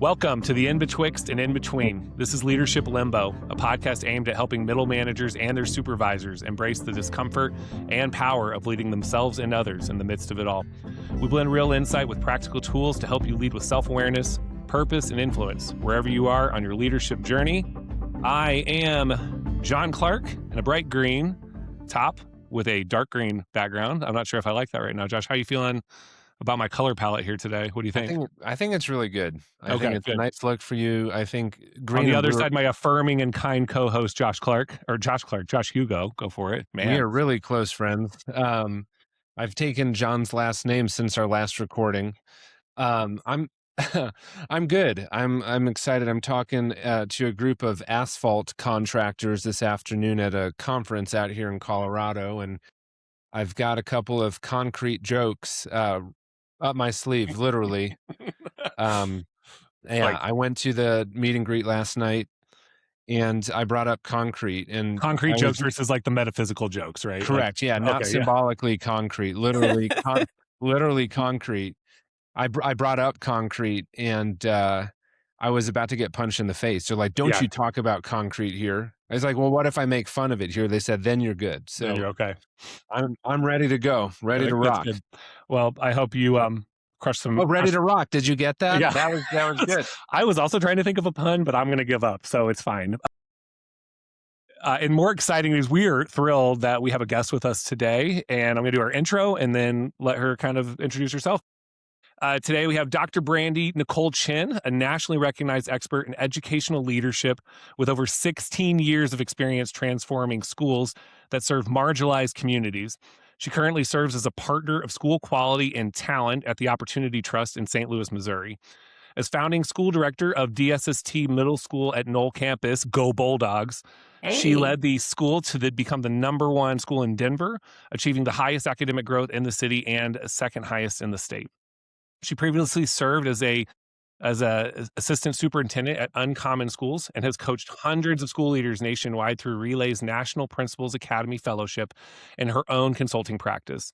Welcome to the In Betwixt and In Between. This is Leadership Limbo, a podcast aimed at helping middle managers and their supervisors embrace the discomfort and power of leading themselves and others in the midst of it all. We blend real insight with practical tools to help you lead with self-awareness, purpose, and influence wherever you are on your leadership journey. I am John Clark in a bright green top with a dark green background. I'm not sure if I like that right now. Josh, how are you feeling about my color palette here today? What do you think? I think it's really good. I Okay, think it's good. a nice look for you. I think green On the and other blue, side, my affirming and kind co-host, Josh Hugo. Go for it, we man. are really close friends. I've taken John's last name since our last recording. I'm I'm good. I'm excited. I'm talking to a group of asphalt contractors this afternoon at a conference out here in Colorado, and I've got a couple of concrete jokes up my sleeve, literally. Yeah, I went to the meet and greet last night, and I brought up concrete, and Concrete I jokes was versus like the metaphysical jokes, right? correct. Yeah, not Okay, yeah. symbolically concrete, literally, literally concrete. I brought up concrete, and I was about to get punched in the face. They're like, "Don't Yeah. you talk about concrete here?" I was like, "Well, what if I make fun of it here?" They said, "Then you're good." Then So you're okay. I'm ready to go, ready to That's rock. good. Well, I hope you crush some. Oh, ready to rock. Did you get that? Yeah. That was good. I was also trying to think of a pun, but I'm going to give up, so it's fine. And more exciting news, we are thrilled that we have a guest with us today, and I'm going to do our intro and then let her kind of introduce herself. Today, we have Dr. Brandi Chin, a nationally recognized expert in educational leadership with over 16 years of experience transforming schools that serve marginalized communities. She currently serves as a partner of school quality and talent at the Opportunity Trust in St. Louis, Missouri. As founding school director of DSST Middle School at Knoll Campus, Go Bulldogs, she led the school to become the #1 school in Denver, achieving the highest academic growth in the city and second highest in the state. She previously served as a assistant superintendent at Uncommon Schools and has coached hundreds of school leaders nationwide through Relay's National Principals Academy Fellowship and her own consulting practice.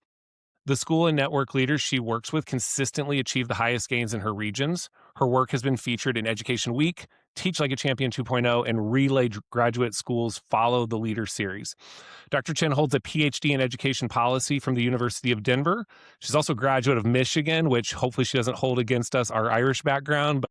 The school and network leaders she works with consistently achieve the highest gains in her regions. Her work has been featured in Education Week, Teach Like a Champion 2.0, and Relay Graduate Schools Follow the Leader series. Dr. Chin holds a PhD in education policy from the University of Denver. She's also a graduate of Michigan, which hopefully she doesn't hold against us, our Irish background, but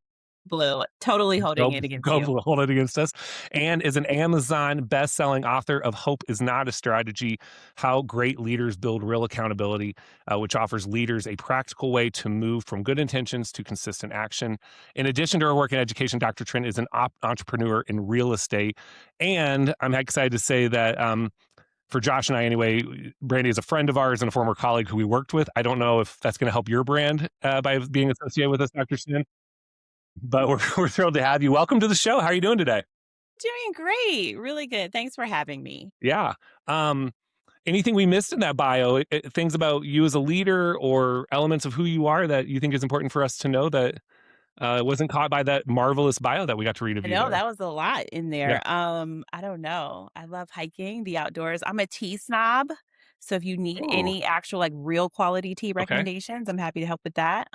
Blue, totally holding it against you. hold it against us, and is an Amazon best-selling author of Hope is Not a Strategy, How Great Leaders Build Real Accountability, which offers leaders a practical way to move from good intentions to consistent action. In addition to her work in education, Dr. Chin is an entrepreneur in real estate, and I'm excited to say that for Josh and I anyway, Brandi is a friend of ours and a former colleague who we worked with. I don't know if that's going to help your brand by being associated with us, Dr. Chin. But we're thrilled to have you. Welcome to the show. How are you doing today? Doing great. Really good. Thanks for having me. Yeah. Anything we missed in that bio, things about you as a leader or elements of who you are that you think is important for us to know that wasn't caught by that marvelous bio that we got to read of I you know there? that was a lot in there. I don't know. I love hiking, the outdoors. I'm a tea snob. So if you need Ooh. any actual like real quality tea recommendations, I'm happy to help with that.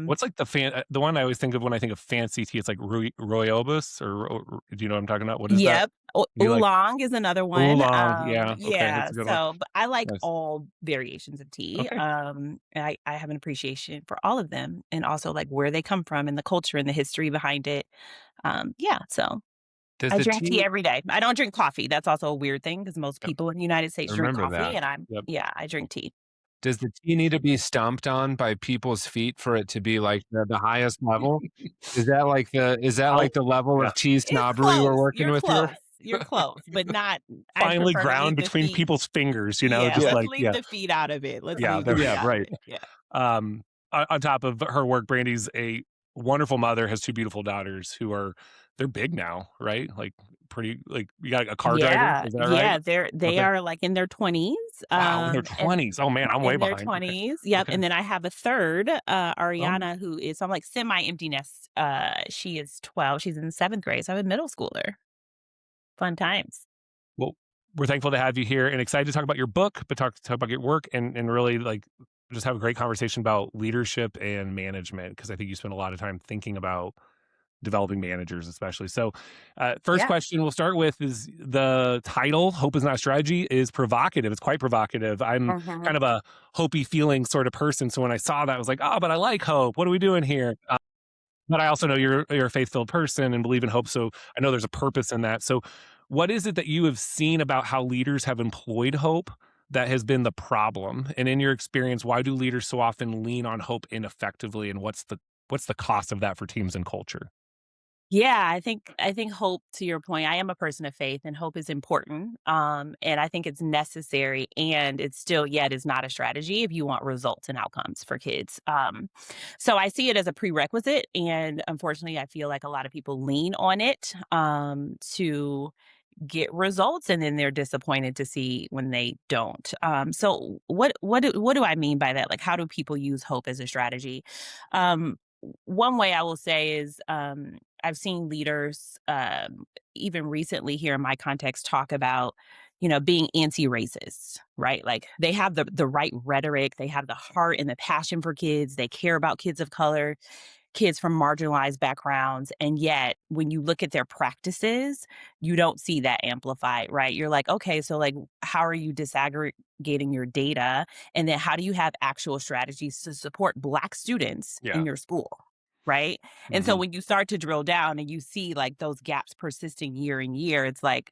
What's like the one I always think of when I think of fancy tea? It's like Royobus, or do you know what I'm talking about? What is that? Yep. You like Oolong is another one. oolong? Yeah. Okay, Yeah. that's a good one. So, but I like Nice. all variations of tea. Okay. And I have an appreciation for all of them, and also like where they come from and the culture and the history behind it. Yeah. So Does I the drink tea tea? every day. I don't drink coffee. That's also a weird thing because most Yep. people in the United States drink Remember coffee, that. and Yep. I drink tea. Does the tea need to be stomped on by people's feet for it to be like the highest level? Is that like the level Yeah. of tea It's snobbery we're close. working You're with close. here? You're close, but not. I'd Finally prefer to ground leave the between feet. people's fingers, Yeah, just let's like, leave yeah. the feet out of it. Let's Yeah, leave the feet Yeah, out right. of it. Yeah. On top of her work, Brandy's a wonderful mother, has 2 beautiful daughters who they're big now, right? Like pretty, like you got a car driver, is that right? They Okay. are like in their 20s. Wow, in their And 20s. Oh man, I'm way in their behind. Okay. 20s. Yep. Okay. And then I have a third, Oh, Ariana, who is I'm like semi-empty nest. She is 12. She's in 7th grade. So I'm a middle schooler. Fun times. well, we're thankful to have you here and excited to talk about your book, but talk about your work and really like just have a great conversation about leadership and management, because I think you spend a lot of time thinking about developing managers, especially. So, first Yeah. question we'll start with is the title, Hope is Not a Strategy, is provocative. It's quite provocative. I'm Mhm. kind of a hopey feeling sort of person. So when I saw that, I was like, oh, but I like hope. What are we doing here? But I also know you're a faith-filled person and believe in hope, so I know there's a purpose in that. So, what is it that you have seen about how leaders have employed hope that has been the problem? And in your experience, why do leaders so often lean on hope ineffectively, and what's the cost of that for teams and culture? Yeah, I think hope, to your point, I am a person of faith and hope is important. And I think it's necessary, and it's still yet is not a strategy if you want results and outcomes for kids. So I see it as a prerequisite, and unfortunately I feel like a lot of people lean on it to get results, and then they're disappointed to see when they don't. So what do I mean by that? Like, how do people use hope as a strategy? One way I will say is, I've seen leaders, even recently here in my context, talk about, being anti-racist, right? Like, they have the right rhetoric, they have the heart and the passion for kids, they care about kids of color, kids from marginalized backgrounds. And yet, when you look at their practices, you don't see that amplified, right? You're like, okay, so like, how are you disaggregating your data? And then how do you have actual strategies to support Black students in Yeah. your school? Right. And so Mhm. when you start to drill down and you see like those gaps persisting year and year, it's like,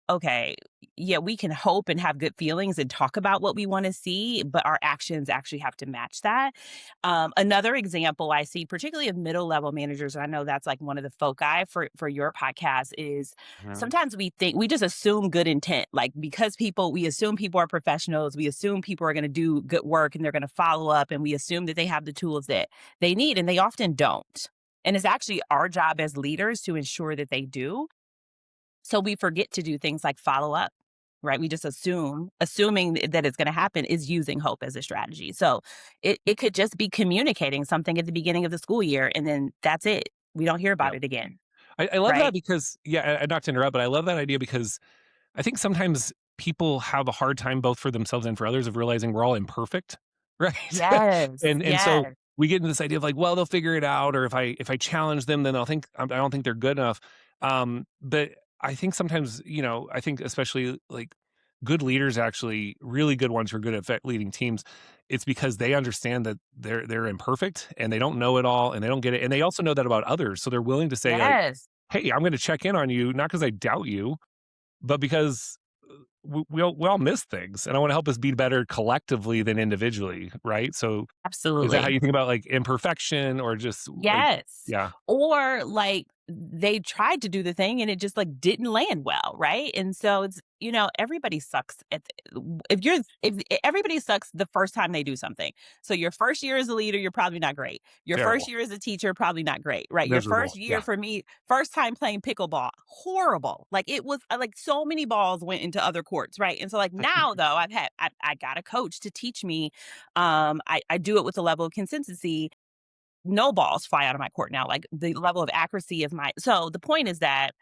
okay, yeah, we can hope and have good feelings and talk about what we want to see, but our actions actually have to match that. Another example I see, particularly of middle level managers, and I know that's like one of the foci for your podcast, is Mhm. sometimes we just assume good intent, like because we assume people are professionals, we assume people are going to do good work and they're going to follow up, and we assume that they have the tools that they need, and they often don't. And it's actually our job as leaders to ensure that they do, so we forget to do things like follow up, right? We just assuming that it's going to happen is using hope as a strategy. So it could just be communicating something at the beginning of the school year, and then that's it. We don't hear Yeah. about it again, I love that right? because yeah, not to interrupt, but I love that idea because I think sometimes people have a hard time both for themselves and for others of realizing we're all imperfect, right? Yes, And so yes, we get into this idea of like, well, they'll figure it out, or if I challenge them, then they'll think I don't think they're good enough. But I think sometimes, I think especially like good leaders, actually really good ones who are good at leading teams, it's because they understand that they're imperfect and they don't know it all and they don't get it, and they also know that about others, so they're willing to say like, yes. hey, I'm going to check in on you, not because I doubt you, but because we all miss things, and I want to help us be better collectively than individually, right? So, is that how Absolutely. you think about like imperfection, or just like, Yes. yeah, Or like they tried to do the thing and it just like didn't land well, right? And so it's, everybody sucks if everybody sucks the first time they do something. So your first year as a leader, you're probably not great. Your first terrible, year as a teacher, probably not great, right? Your first miserable, year yeah, for me, first time playing pickleball, horrible. Like it was like so many balls went into other courts, right? And so like now though, I got a coach to teach me. I do it with a level of consistency, no balls fly out of my court now. Like the level of accuracy of my, so the point is that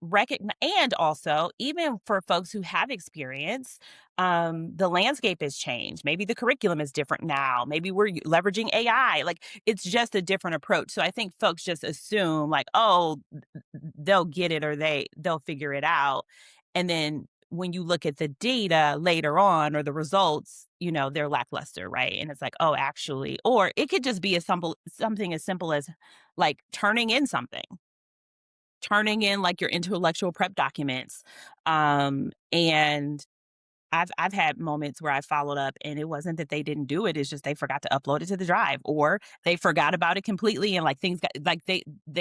recognize, and also even for folks who have experience, the landscape has changed. Maybe the curriculum is different now. Maybe we're leveraging AI. Like it's just a different approach. So I think folks just assume like, oh, they'll get it or they'll figure it out. And then when you look at the data later on or the results, they're lackluster, right? And it's like, oh, actually, or it could just be something as simple as like turning in like your intellectual prep documents. And I've had moments where I followed up and it wasn't that they didn't do it, it's just they forgot to upload it to the drive, or they forgot about it completely, and like things got like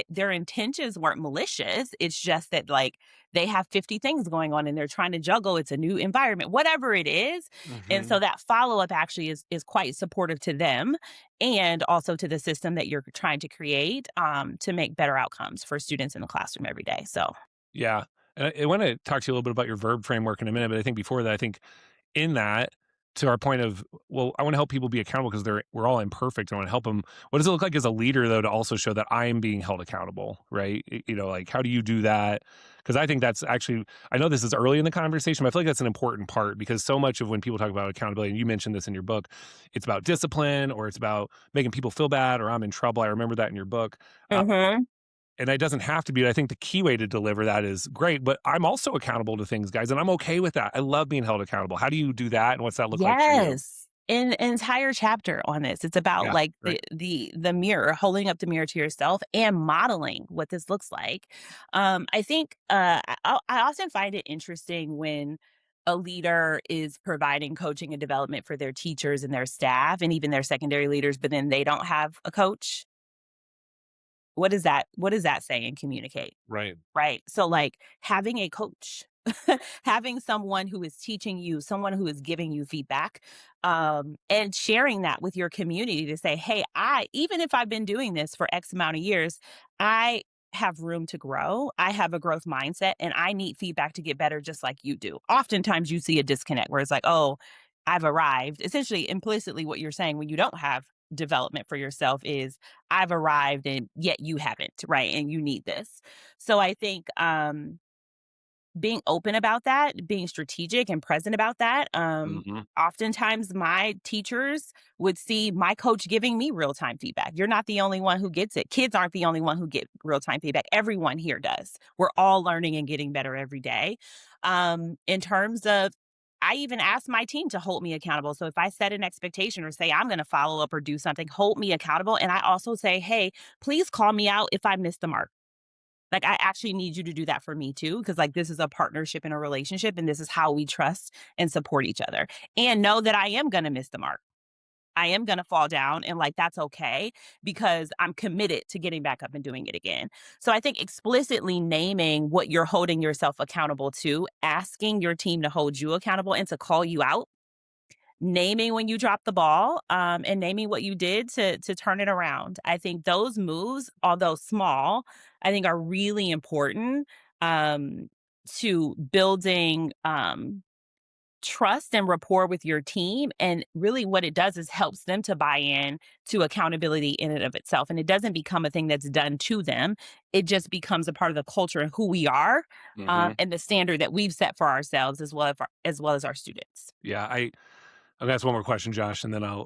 their intentions weren't malicious. It's just that like they have 50 things going on and they're trying to juggle, it's a new environment, whatever it is. And so hmm that follow-up actually is quite supportive to them and also to the system that you're trying to create, to make better outcomes for students in the classroom every day. So yeah. And I want to talk to you a little bit about your verb framework in a minute, but I think before that, I think in that, to our point of, well, I want to help people be accountable because we're all imperfect. I want to help them. What does it look like as a leader, though, to also show that I am being held accountable, right? Like, how do you do that? Because I think that's actually, I know this is early in the conversation, but I feel like that's an important part, because so much of when people talk about accountability, and you mentioned this in your book, it's about discipline, or it's about making people feel bad, or I'm in trouble. I remember that in your book. Uh, Mhm. and it doesn't have to be. I think the key way to deliver that is great, but I'm also accountable to things, guys, and I'm okay with that. I love being held accountable. How do you do that, and what's that look like for you? Yes. An entire chapter on this. It's about Yeah, like right. the mirror, holding up the mirror to yourself and modeling what this looks like. I think I often find it interesting when a leader is providing coaching and development for their teachers and their staff and even their secondary leaders, but then they don't have a coach. What does that say and communicate? Right. Right. So, like, having a coach, having someone who is teaching you, someone who is giving you feedback, and sharing that with your community to say, hey, even if I've been doing this for X amount of years, I have room to grow. I have a growth mindset and I need feedback to get better, just like you do. Oftentimes you see a disconnect where it's like, oh, I've arrived. Essentially, implicitly, what you're saying when you don't have development for yourself is I've arrived and yet you haven't, right? And you need this. So I think being open about that, being strategic and present about that. Mhm. Oftentimes, my teachers would see my coach giving me real time feedback. You're not the only one who gets it. Kids aren't the only one who get real time feedback. Everyone here does. We're all learning and getting better every day. In terms of, I even ask my team to hold me accountable. So if I set an expectation or say I'm going to follow up or do something, hold me accountable. And I also say, hey, please call me out if I miss the mark. Like, I actually need you to do that for me too, because like this is a partnership and a relationship, and this is how we trust and support each other. And know that I am gonna miss the mark. I am gonna fall down, and like that's okay because I'm committed to getting back up and doing it again. So I think explicitly naming what you're holding yourself accountable to, asking your team to hold you accountable and to call you out, naming when you dropped the ball, and naming what you did to turn it around. I think those moves, although small, I think are really important, um, to building, trust and rapport with your team, and really what it does is helps them to buy in to accountability in and of itself, and it doesn't become a thing that's done to them. It just becomes a part of the culture and who we are, Mhm. and the standard that we've set for ourselves as well as our students. Yeah, I'm gonna ask one more question, Josh, and then I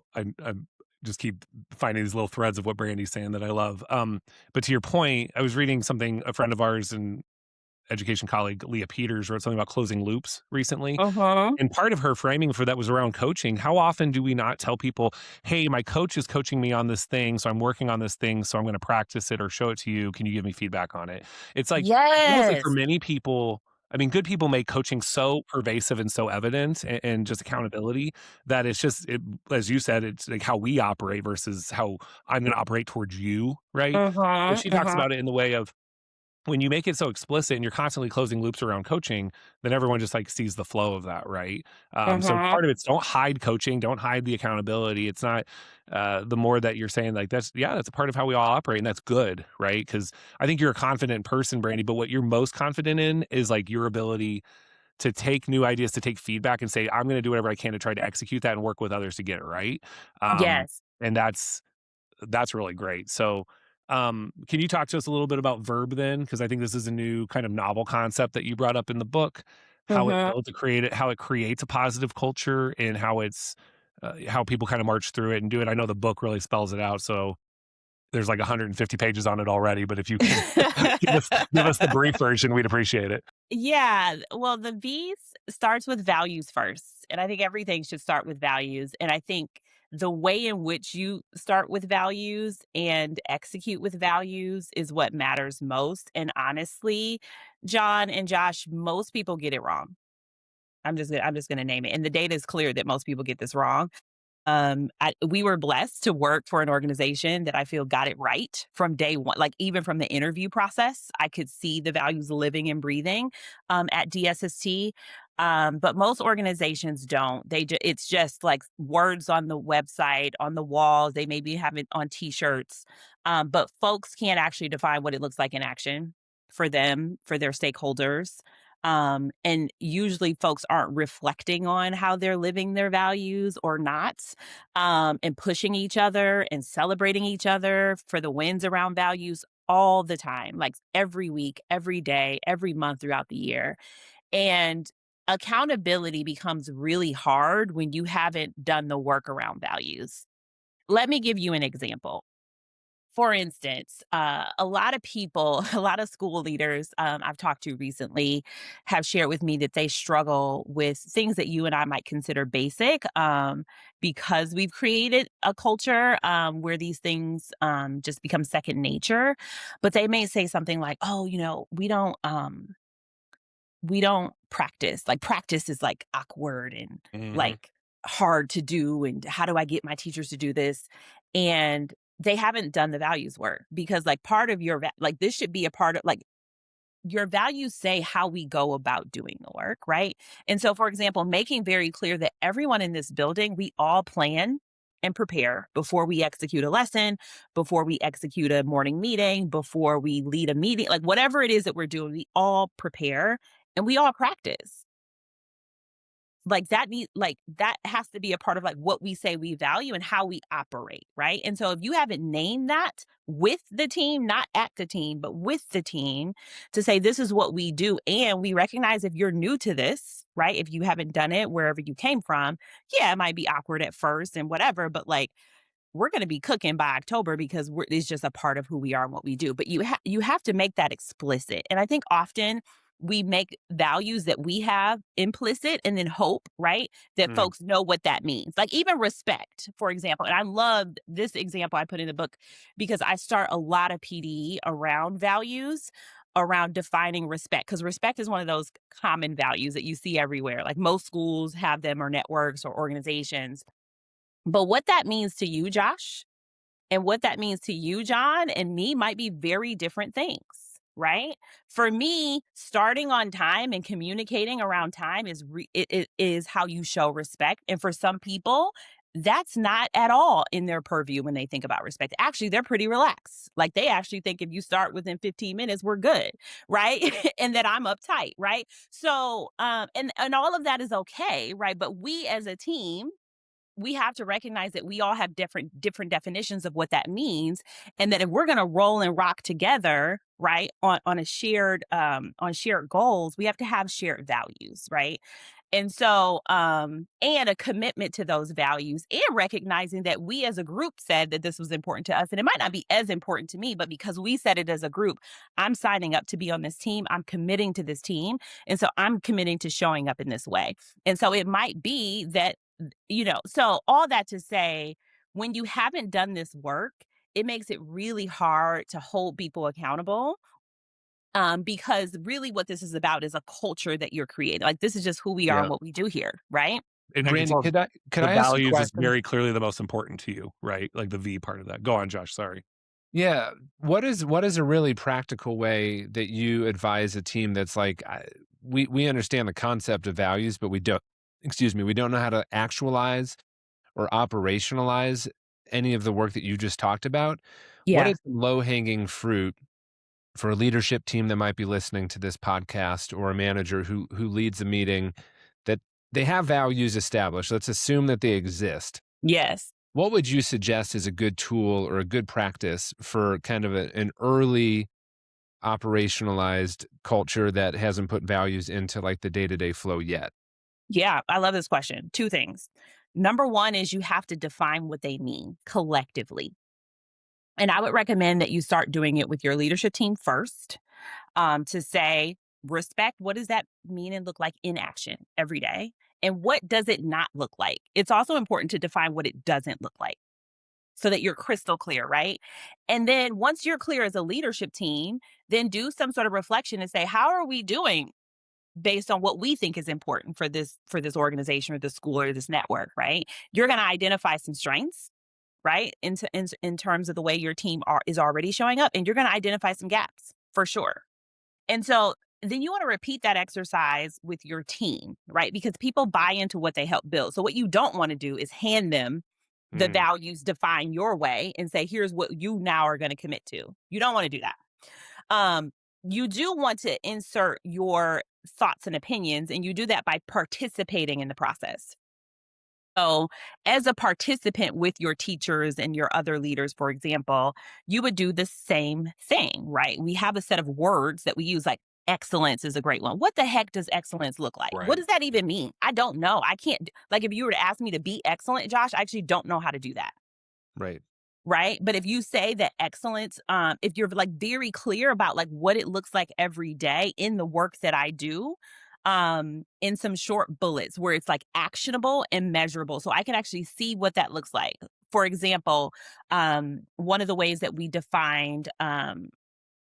just keep finding these little threads of what Brandy's saying that I love. But to your point, I was reading something a friend of ours and education colleague, Leah Peters, wrote something about closing loops recently. Uh-huh. And part of her framing for that was around coaching. How often do we not tell people, hey, my coach is coaching me on this thing, so I'm working on this thing, so I'm going to practice it or show it to you. Can you give me feedback on it? It's like, it feels like for Yes. many people, I mean, good people make coaching so pervasive and so evident, and just accountability, that it's just, as you said, it's like how we operate versus how I'm going to operate towards you, right? But Mhm, she talks mhm, about it in the way of, when you make it so explicit and you're constantly closing loops around coaching, then everyone just like sees the flow of that, right? So mhm. part of it's, don't hide coaching, don't hide the accountability. It's not, the more that you're saying like that's, yeah, that's a part of how we all operate, and that's good, right? Because I think you're a confident person, Brandy, but what you're most confident in is like your ability to take new ideas, to take feedback, and say, I'm going to do whatever I can to try to execute that and work with others to get it right. Yes. And that's really great. So, can you talk to us a little bit about Verb then? Because I think this is a new kind of novel concept that you brought up in the book, how it Mhm. builds to create it, how it creates a positive culture, and how it's, how people kind of march through it and do it. I know the book really spells it out. So there's like 150 pages on it already, but if you can give us the brief version, we'd appreciate it. Yeah, well, the V's starts with values first, and I think everything should start with values, and I think the way in which you start with values and execute with values is what matters most, and honestly, John and Josh, most people get it wrong. I'm just gonna name it, and the data is clear that most people get this wrong. We were blessed to work for an organization that I feel got it right from day one. Like even from the interview process, I could see the values living and breathing at DSST. But most organizations don't. It's just like words on the website, on the walls. They maybe have it on T-shirts, but folks can't actually define what it looks like in action for them, for their stakeholders. And usually folks aren't reflecting on how they're living their values or not, and pushing each other and celebrating each other for the wins around values all the time, like every week, every day, every month throughout the year. And accountability becomes really hard when you haven't done the work around values. Let me give you an example. For instance, a lot of people, a lot of school leaders I've talked to recently have shared with me that they struggle with things that you and I might consider basic, because we've created a culture where these things just become second nature. But they may say something like, "Oh, we don't practice. Like practice is like awkward and Mhm. like hard to do. And how do I get my teachers to do this?" And they haven't done the values work because like part of like this should be a part of like your values say how we go about doing the work, right? And so, for example, making very clear that everyone in this building, we all plan and prepare before we execute a lesson, before we execute a morning meeting, before we lead a meeting, like whatever it is that we're doing, we all prepare and we all practice. Like that has to be a part of like what we say we value and how we operate, right? And so if you haven't named that with the team, not at the team, but with the team, to say this is what we do, and we recognize if you're new to this, right? If you haven't done it wherever you came from, yeah, it might be awkward at first and whatever, but like we're going to be cooking by October because it's just a part of who we are and what we do. But you have to make that explicit. And I think often we make values that we have implicit and then hope, right, that Mm. folks know what that means. Like even respect, for example. And I love this example I put in the book because I start a lot of PD around values, around defining respect, because respect is one of those common values that you see everywhere. Like most schools have them or networks or organizations, but what that means to you, Josh, and what that means to you, John, and me might be very different things, right? For me, starting on time and communicating around time it is how you show respect. And for some people, that's not at all in their purview when they think about respect. Actually, they're pretty relaxed. Like they actually think if you start within 15 minutes, we're good, right? And that I'm uptight, right? So, and all of that is okay, right? But we as a team, we have to recognize that we all have different definitions of what that means, and that if we're going to roll and rock together, right, on a shared on shared goals, we have to have shared values, right? And so and a commitment to those values, and recognizing that we as a group said that this was important to us, and it might not be as important to me, but because we said it as a group, I'm signing up to be on this team, I'm committing to this team, and so I'm committing to showing up in this way. And so it might be that, so all that to say, when you haven't done this work, it makes it really hard to hold people accountable, because really what this is about is a culture that you're creating. Like this is just who we are and Yeah. what we do here, right? And I guess Brandi, well, could the I ask a values is question? very clearly the most important to you, right? Like the V part of that. Go on, Josh. Sorry. Yeah. What is a really practical way that you advise a team that's like, we understand the concept of values, but we don't, excuse me, we don't know how to actualize or operationalize any of the work that you just talked about? What Yeah. is low hanging fruit for a leadership team that might be listening to this podcast, or a manager who leads a meeting, that they have values established? Let's assume that they exist. Yes. What would you suggest is a good tool or a good practice for kind of an early operationalized culture that hasn't put values into like the day-to-day flow yet? Yeah. I love this question. Two things. Number one is you have to define what they mean collectively. And I would recommend that you start doing it with your leadership team first, to say, respect, what does that mean and look like in action every day? And what does it not look like? It's also important to define what it doesn't look like so that you're crystal clear, right? And then once you're clear as a leadership team, then do some sort of reflection and say, how are we doing based on what we think is important for this organization or this school or this network, right? You're going to identify some strengths, right? In terms of the way your team is already showing up, and you're going to identify some gaps for sure. And so then you want to repeat that exercise with your team, right? Because people buy into what they help build. So what you don't want to do is hand them the Mm. values define your way and say, here's what you now are going to commit to. You don't want to do that. You do want to insert your thoughts and opinions, and you do that by participating in the process. So, as a participant with your teachers and your other leaders, for example, you would do the same thing, right? We have a set of words that we use, like excellence is a great one. What the heck does excellence look like? What Right. does that even mean? I don't know. I can't, like, if you were to ask me to be excellent, Josh, I actually don't know how to do that. Right. Right. But if you say that excellence, if you're like very clear about like what it looks like every day in the work that I do, in some short bullets where it's like actionable and measurable. So I can actually see what that looks like. For example, one of the ways that we defined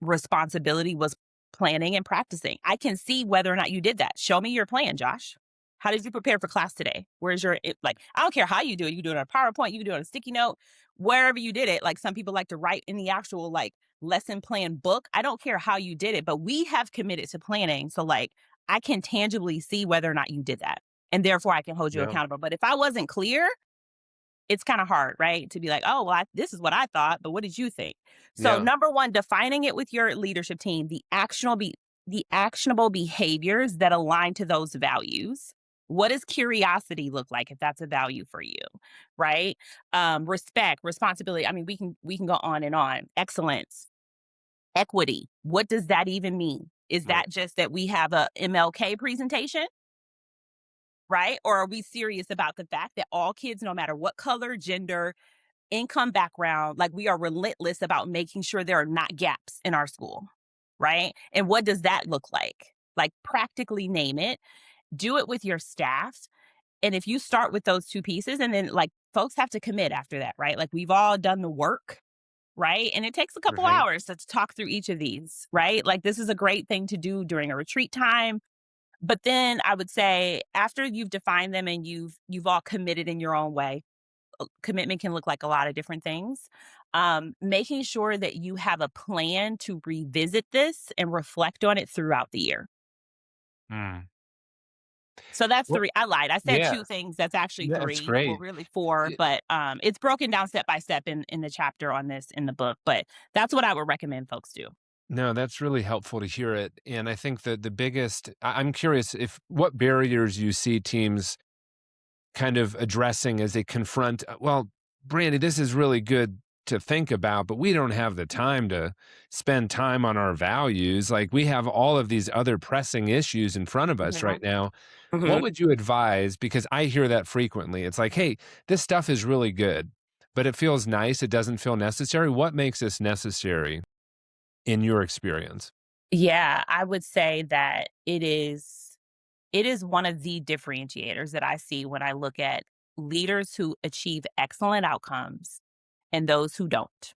responsibility was planning and practicing. I can see whether or not you did that. Show me your plan, Josh. How did you prepare for class today? Where's your like? I don't care how you do it. You can do it on a PowerPoint. You can do it on a sticky note. Wherever you did it. Like some people like to write in the actual like lesson plan book. I don't care how you did it, but we have committed to planning. So like I can tangibly see whether or not you did that, and therefore I can hold you Yeah. accountable. But if I wasn't clear, it's kind of hard, right? To be like, oh, well, this is what I thought, but what did you think? So, Yeah. number one, defining it with your leadership team, the actionable behaviors that align to those values. What does curiosity look like if that's a value for you, right? Respect, responsibility. I mean, we can go on and on. Excellence, equity. What does that even mean? Is Right. that just that we have a MLK presentation? Right? Or are we serious about the fact that all kids, no matter what color, gender, income background, like we are relentless about making sure there are not gaps in our school, right? And what does that look like? Like practically name it, do it with your staff. And if you start with those two pieces, and then like folks have to commit after that, right? Like we've all done the work, right? And it takes a couple Right. hours to talk through each of these, right? Like this is a great thing to do during a retreat time. But then I would say after you've defined them and you've all committed in your own way, commitment can look like a lot of different things. Making sure that you have a plan to revisit this and reflect on it throughout the year. Mm. So that's Well, three. I lied. I said yeah. two things. That's actually Yeah, it's three. Well, great. really four, Y- but it's broken down step by step in the chapter on this in the book. But that's what I would recommend folks do. No, that's really helpful to hear it. And I think that the biggest, I'm curious if what barriers you see teams kind of addressing as they confront, well, Brandy, this is really good to think about, but we don't have the time to spend time on our values. Like we have all of these other pressing issues in front of us Yeah. right now. What Mhm. would you advise? Because I hear that frequently. It's like, hey, this stuff is really good, but it feels nice. It doesn't feel necessary. What makes this necessary in your experience? Yeah, I would say that it is one of the differentiators that I see when I look at leaders who achieve excellent outcomes and those who don't.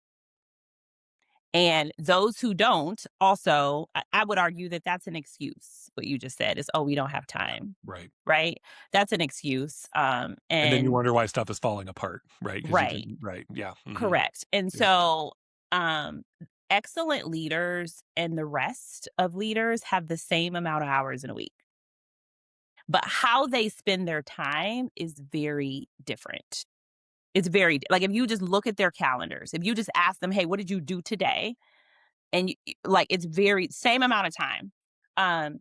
And those who don't also, I would argue that that's an excuse. What you just said is, oh, we don't have time, Right. right? That's an excuse. And then you And wonder why stuff is falling apart, right? Because you right, can, right. Yeah. correct. And Yeah. so, um, excellent leaders and the rest of leaders have the same amount of hours in a week. But how they spend their time is very different. It's very like, if you just look at their calendars, if you just ask them, "Hey, what did you do today?" And like, it's very same amount of time.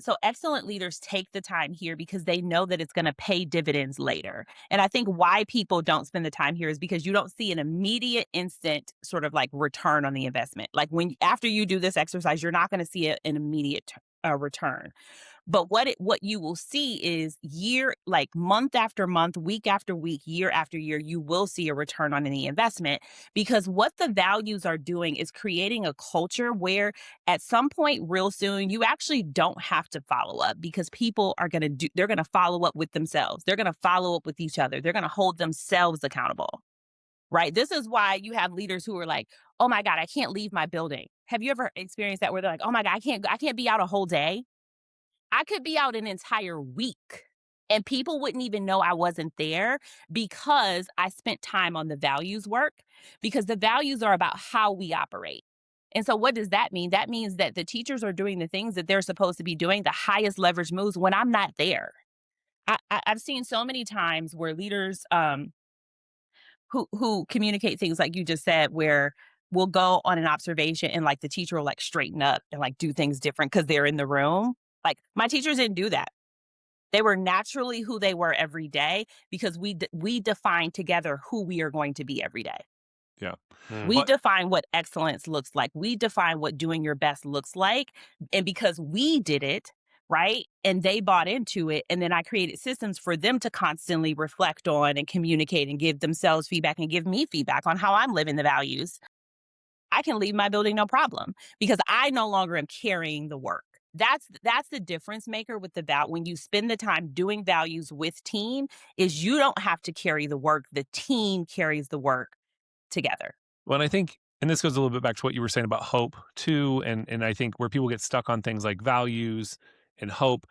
So excellent leaders take the time here because they know that it's gonna pay dividends later. And I think why people don't spend the time here is because you don't see an immediate, instant sort of like return on the investment. Like when after you do this exercise, you're not gonna see an immediate return. But what you will see is like month after month, week after week, year after year, you will see a return on any investment because what the values are doing is creating a culture where at some point real soon you actually don't have to follow up because people are going to they're going to follow up with themselves. They're going to follow up with each other. They're going to hold themselves accountable. Right? This is why you have leaders who are like, "Oh my god, I can't leave my building." Have you ever experienced that where they're like, "Oh my god, I can't be out a whole day." I could be out an entire week and people wouldn't even know I wasn't there because I spent time on the values work, because the values are about how we operate. And so, what does that mean? That means that the teachers are doing the things that they're supposed to be doing, the highest leverage moves when I'm not there. I've seen so many times where leaders who communicate things like you just said, where we'll go on an observation and like the teacher will like straighten up and like do things different because they're in the room. Like, my teachers didn't do that. They were naturally who they were every day because we defined together who we are going to be every day. Yeah. Mm. We Well, define what excellence looks like. We define what doing your best looks like. And because we did it, right? And they bought into it. And then I created systems for them to constantly reflect on and communicate and give themselves feedback and give me feedback on how I'm living the values. I can leave my building no problem because I no longer am carrying the work. That's the difference maker with the when you spend the time doing values with team is you don't have to carry the work. The team carries the work together. Well, and I think, and this goes a little bit back to what you were saying about hope too, and I think where people get stuck on things like values and hope,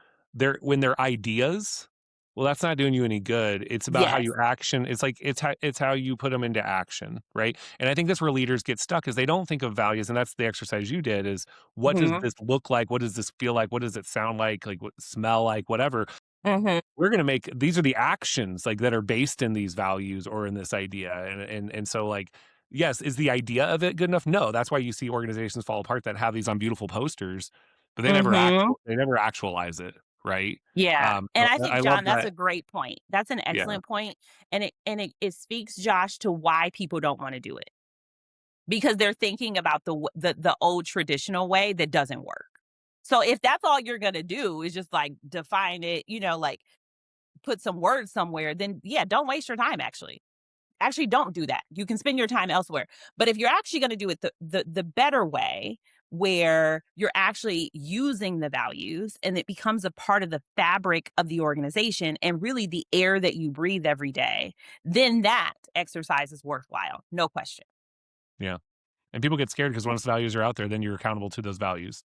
when they're ideas, well, that's not doing you any good. It's about how Yes. you action. It's like it's how you put them into action, right? And I think that's where leaders get stuck is they don't think of values, and that's the exercise you did. Is what does Mhm. this look like? What does this feel like? What does it sound like what smell like? Whatever. Mhm. We're gonna make these are the actions like that are based in these values or in this idea. And so like, yes, is the idea of it good enough? No, that's why you see organizations fall apart that have these on beautiful posters, but Mhm. they never actualize it, right? Yeah. And So I I think, love John, that's that. a great point. That's an Yeah. excellent point, and it speaks, Josh, to why people don't wanna do it. Because they're thinking about the old traditional way that doesn't work. So if that's all you're gonna do is just, like, define it, like, put some words somewhere, then, yeah, don't waste your time, actually. Actually, don't do that. You can spend your time elsewhere. But if you're actually gonna do it the better way, where you're actually using the values and it becomes a part of the fabric of the organization and really the air that you breathe every day, then that exercise is worthwhile, no question. Yeah. And people get scared because once values are out there, then you're accountable to those values.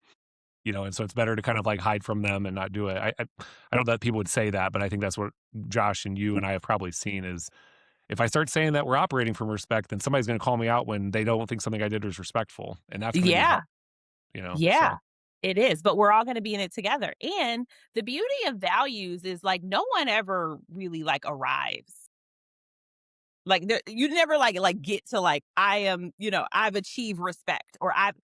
And so it's better to kind of like hide from them and not do it. I know that people would say that, but I think that's what Josh and you and I have probably seen is if I start saying that we're operating from respect, then somebody's going to call me out when they don't think something I did was respectful, and that's going to be hard, Yeah. So Yeah, it is, but we're all gonna be in it together, and the beauty of values is, like, no one ever really, like, arrives. Like, you never, get to, like, I am I've achieved respect, or I've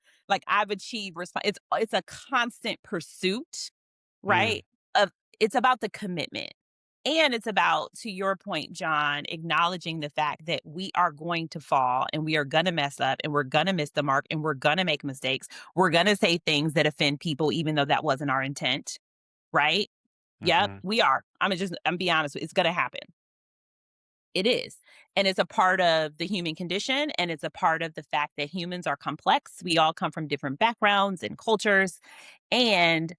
achieved respect. It's a constant pursuit, Mm. right? Of It's about the commitment, and it's about, to your point, John, acknowledging the fact that we are going to fall, and we are gonna mess up, and we're gonna miss the mark, and we're gonna make mistakes. We're gonna say things that offend people even though that wasn't our intent, right? Yep, Mhm. we are. I'm be honest, it's gonna happen. It is. And it's a part of the human condition, and it's a part of the fact that humans are complex. We all come from different backgrounds and cultures. And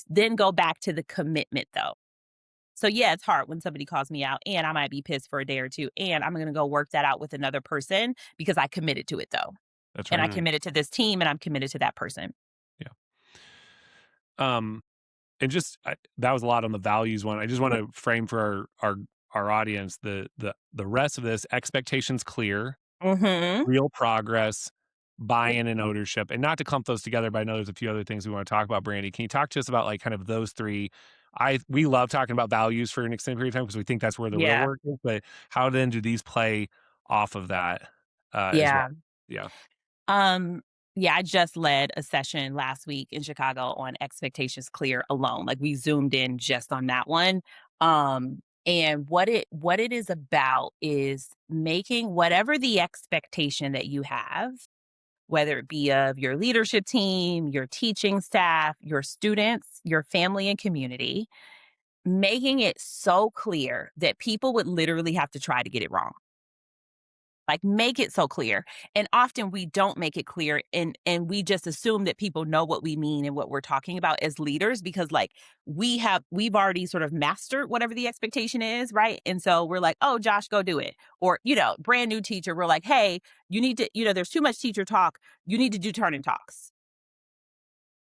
then go back to the commitment, though. So, yeah, it's hard when somebody calls me out, and I might be pissed for a day or two. And I'm going to go work that out with another person because I committed to it, though. that's And I right. Mm. committed to this team, and I'm committed to that person. Yeah. Um, and that was a lot on the values one. I just want to frame for our audience the rest of this expectations clear, Hmm. real progress, buy-in and ownership, and not to clump those together, but I know there's a few other things we want to talk about, Brandy. Can you talk to us about like kind of those three? We love talking about values for an extended period of time because we think that's where the real Yeah. work is, but how then do these play off of that as well? Yeah. Yeah. Um, yeah, I just led a session last week in Chicago on expectations clear alone. Like, we zoomed in just on that one. And what it is about is making whatever the expectation that you have, whether it be of your leadership team, your teaching staff, your students, your family and community, making it so clear that people would literally have to try to get it wrong. Like, make it so clear. And often we don't make it clear, and we just assume that people know what we mean and what we're talking about as leaders because, like, we've already sort of mastered whatever the expectation is, right? And so we're like, "Oh, Josh, go do it." Or, brand new teacher, we're like, "Hey, you need to, there's too much teacher talk. You need to do turn and talks."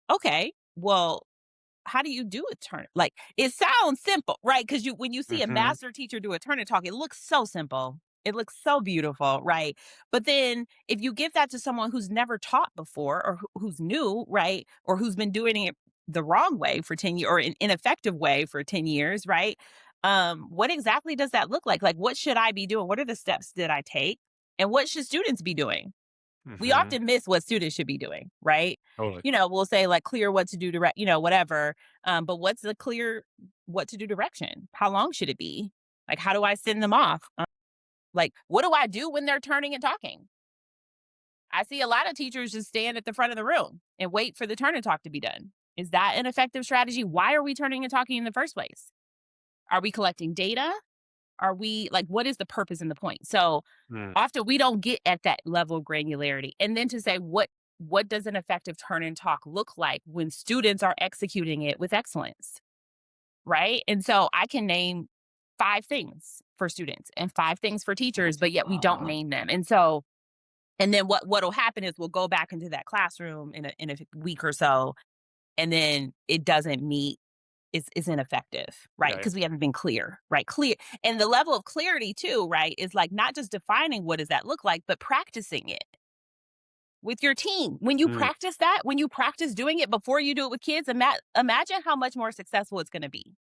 Okay. Well, how do you do a turn? Like, it sounds simple, right? Because when you see a Mhm. master teacher do a turn and talk, it looks so simple. It looks so beautiful, right? But then if you give that to someone who's never taught before, or who's new, right? Or who's been doing it the wrong way for 10 years, or an ineffective way for 10 years, right? What exactly does that look like? Like, what should I be doing? What are the steps that I take? And what should students be doing? We often miss what students should be doing, right? Totally. We'll say like clear what to do direct, whatever. But what's the clear what to do direction? How long should it be? Like, how do I send them off? Like, what do I do when they're turning and talking? I see a lot of teachers just stand at the front of the room and wait for the turn and talk to be done. Is that an effective strategy? Why are we turning and talking in the first place? Are we collecting data? Are we like, what is the purpose and the point? So Mm, often we don't get at that level of granularity. And then to say, what does an effective turn and talk look like when students are executing it with excellence? Right. And so I can name 5 things for students and 5 things for teachers, but yet we don't name them. And so, and then what'll happen is we'll go back into that classroom in a week or so, and then it doesn't meet is ineffective, right? right. Because we haven't been clear, right? Clear. And the level of clarity too, right, is like not just defining what does that look like, but practicing it with your team. When you Mm, practice that, when you practice doing it before you do it with kids, imagine how much more successful it's going to be,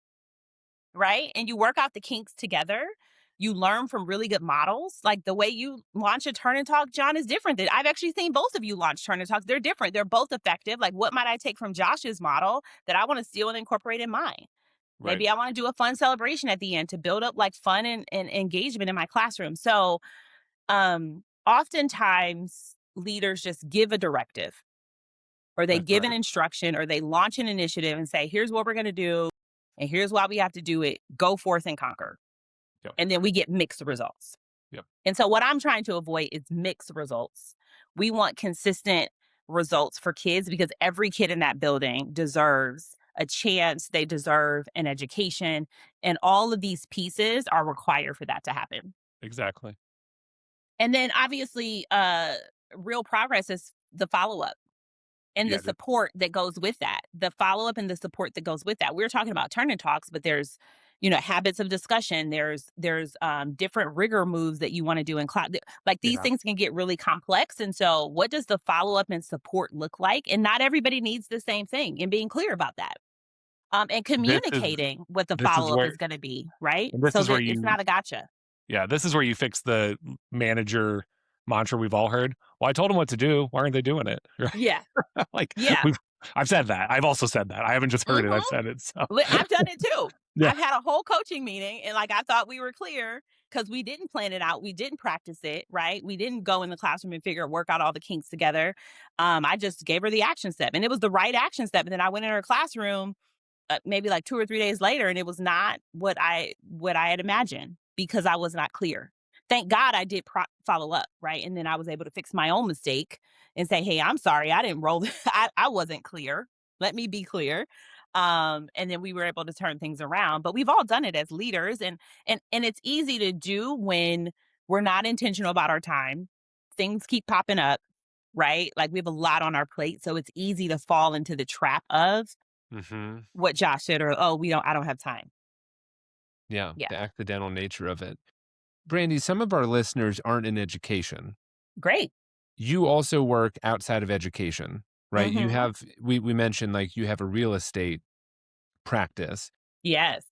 right? And you work out the kinks together. You learn from really good models. Like the way you launch a turn and talk, John, is different. I've actually seen both of you launch turn and talks. They're different. They're both effective. Like, what might I take from Josh's model that I want to steal and incorporate in mine? right. Maybe I want to do a fun celebration at the end to build up like fun and engagement in my classroom. So oftentimes leaders just give a directive or they That's give an right. instruction or they launch an initiative and say, here's what we're going to do. And here's why we have to do it. Go forth and conquer. Yep. And then we get mixed results. Yep. And so what I'm trying to avoid is mixed results. We want consistent results for kids because every kid in that building deserves a chance, they deserve an education, and all of these pieces are required for that to happen. Exactly. And then obviously real progress is the follow-up and the Yeah. support that goes with that. The follow-up and the support that goes with that. We're talking about turn and talks, but there's habits of discussion. There's different rigor moves that you want to do in class. Like these Yeah. things can get really complex. And so what does the follow-up and support look like? And not everybody needs the same thing and being clear about that. And This is communicating what the this is follow-up where is going to be, right? and this So is where that it's you not a gotcha. Yeah, this is where you fix the manager mantra we've all heard. Well, I told them what to do. Why aren't they doing it? Right? Yeah. Like Yeah. I've said that. I've also said that. I haven't just heard it. Mhm. I've said it. So I've done it too. yeah, I've had a whole coaching meeting and like I thought we were clear because we didn't plan it out. We didn't practice it, right? We didn't go in the classroom and work out all the kinks together. I just gave her the action step and it was the right action step. And then I went in her classroom maybe like 2 or 3 days later, and it was not what I had imagined because I was not clear. Thank God I did follow up, right? And then I was able to fix my own mistake and say, "Hey, I'm sorry, I didn't roll. I wasn't clear. Let me be clear." And then we were able to turn things around. But we've all done it as leaders, and it's easy to do when we're not intentional about our time. Things keep popping up, right? Like we have a lot on our plate, so it's easy to fall into the trap of hmm what Josh said or, "Oh, I don't have time." Yeah, Yeah. the accidental nature of it. Brandy, some of our listeners aren't in education. Great. You also work outside of education, right? You Mhm. have we mentioned like you have a real estate practice. Yes.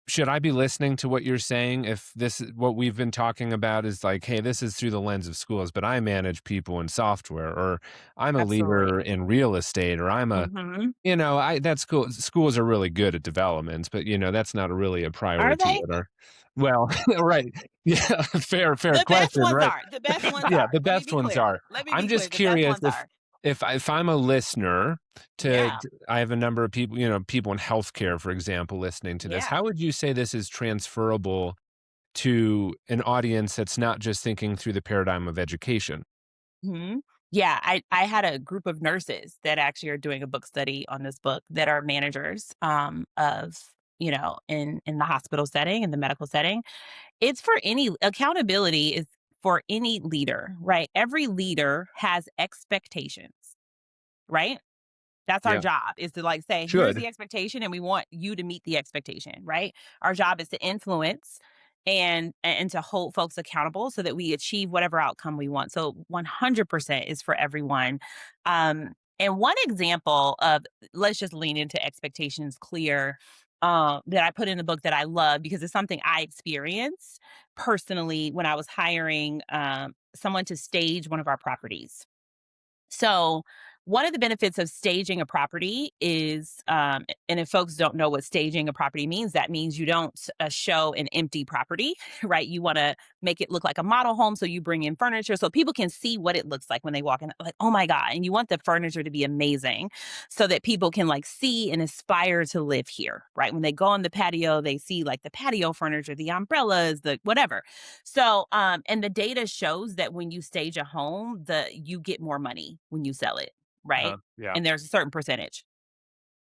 Should I be listening to what you're saying if this is what we've been talking about is like, hey, this is through the lens of schools, but I manage people in software, or I'm a leader Absolutely. in real estate, or I'm a, Mhm. that's cool. Schools are really good at development, but that's not really a Are priority they? at our, well, right. Yeah. Fair The best question, ones right? are. The best ones Yeah. are. The Let me best be ones clear. are. Let me I'm be clear. just The best curious ones are. if I'm a listener Yeah. I have a number of people, people in healthcare, for example, listening to this. Yeah. How would you say this is transferable to an audience that's not just thinking through the paradigm of education? Mhm. Yeah, I had a group of nurses that actually are doing a book study on this book that are managers, of, in the hospital setting, in the medical setting. It's for any accountability is for any leader, right? Every leader has expectations, right? That's our Yeah. job is to like say, here's Should. the expectation, and we want you to meet the expectation, right? Our job is to influence and to hold folks accountable so that we achieve whatever outcome we want. So 100% is for everyone. And one example of let's just lean into expectations clear. that I put in the book that I love because it's something I experienced personally when I was hiring someone to stage one of our properties. So, one of the benefits of staging a property is, and if folks don't know what staging a property means, that means you don't show an empty property, right? You want to make it look like a model home. So, you bring in furniture so people can see what it looks like when they walk in, like, oh my God. And you want the furniture to be amazing so that people can like see and aspire to live here, right? When they go on the patio, they see like the patio furniture, the umbrellas, the whatever. So, and the data shows that when you stage a home, you get more money when you sell it, right? Yeah. And there's a certain percentage.